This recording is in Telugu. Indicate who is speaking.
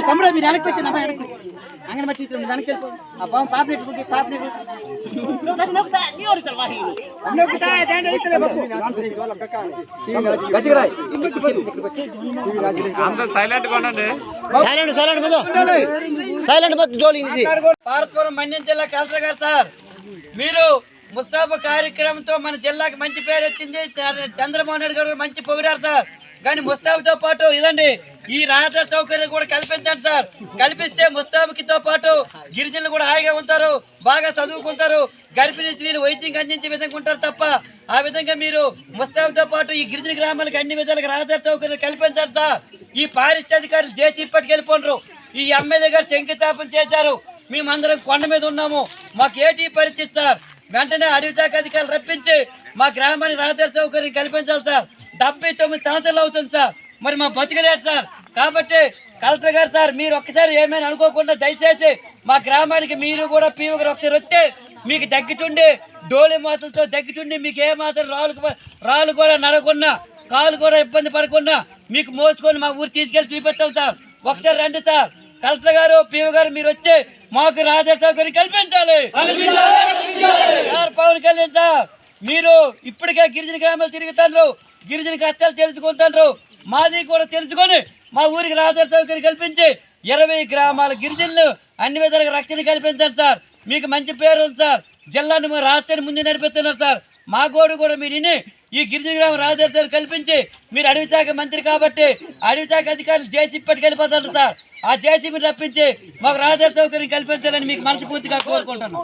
Speaker 1: తమ్ముడు మీరు వెనక్కి వచ్చి అమ్మాయి వెనక్కి అంగన్వాడీ టీచర్ వెనక్కి వెళ్ళిపో ఆ పాపని పార్వతీపురం మన్యం జిల్లా కలెక్టర్ గారు సార్, మీరు ముస్తాబా కార్యక్రమంతో మన జిల్లాకి మంచి పేరు వచ్చింది. చంద్రబాబు నాయుడు గారు మంచి పొగిడారు సార్. కానీ ముస్తాబాతో పాటు ఇదండి ఈ రహదారి సౌకర్యం కూడా కల్పించండి సార్. కల్పిస్తే ముస్తాబాకితో పాటు గిరిజనులు కూడా హాయిగా ఉంటారు, బాగా చదువుకుంటారు, గర్భిణీ స్త్రీలు వైద్యం అందించే విధంగా ఉంటారు తప్ప ఆ విధంగా మీరు ముస్తాబాతో పాటు ఈ గిరిజన గ్రామాలకు అన్ని విధాలుగా రహదారి సౌకర్యం కల్పించండి సార్. ఈ పారిశ్రామికారులు చేసి ఇప్పటికి వెళ్ళిపోండ్రు. ఈ ఎమ్మెల్యే గారు శంకుస్థాపన చేశారు. మేమందరం కొండ మీద ఉన్నాము. మాకు ఏటీ పరిస్థితి సార్. వెంటనే అడవి శాఖ అధికారులు రప్పించి మా గ్రామానికి రహదారి సౌకర్యం కల్పించాలి సార్. 79 సంవత్సరాలు అవుతుంది సార్, మరి మా బతుకలేదు సార్. కాబట్టి కలెక్టర్ గారు సార్, మీరు ఒక్కసారి ఏమైనా అనుకోకుండా దయచేసి మా గ్రామానికి మీరు కూడా పీఓ గారు ఒకసారి వస్తే మీకు దగ్గిటుండి డోలి మాటలతో దగ్గిటుండి మీకు ఏ మాత్రం రాళ్ళు కూడా నడకుండా కాలు కూడా ఇబ్బంది పడకుండా మీకు మోసుకొని మా ఊరు తీసుకెళ్ళి చూపిస్తాం సార్. ఒకసారి రండి సార్. కలెక్టర్ గారు పీఓ గారు మీరు వచ్చి మాకు రహదారి సౌకర్యం కల్పించాలి సార్. పవన్ కళ్యాణ్ సార్, మీరు ఇప్పటికే గిరిజన గ్రామాలు తిరుగుతారు, గిరిజన కష్టాలు తెలుసుకుంటారు. మాది కూడా తెలుసుకొని మా ఊరికి రహదారి సౌకర్యం కల్పించి 20 గ్రామాల గిరిజనులు అన్ని విధాలుగా రక్షణ కల్పించండి సార్. మీకు మంచి పేరు ఉంది సార్. జిల్లాను రాష్ట్రాన్ని ముందు నడిపిస్తున్నారు సార్. మా గోడు కూడా మీరు ఈ గిరిజన గ్రామం రహదారి సౌకర్యం కల్పించి మీరు అడవి శాఖ మంత్రి కాబట్టి అడవి శాఖ అధికారులు జేసీ పట్టుకెళ్ళిపోతారు సార్. ఆ జేసీబీని రప్పించి మాకు రహదారి సౌకర్యం కల్పించాలని మీకు మనస్ఫూర్తిగా కోరుకుంటున్నాను.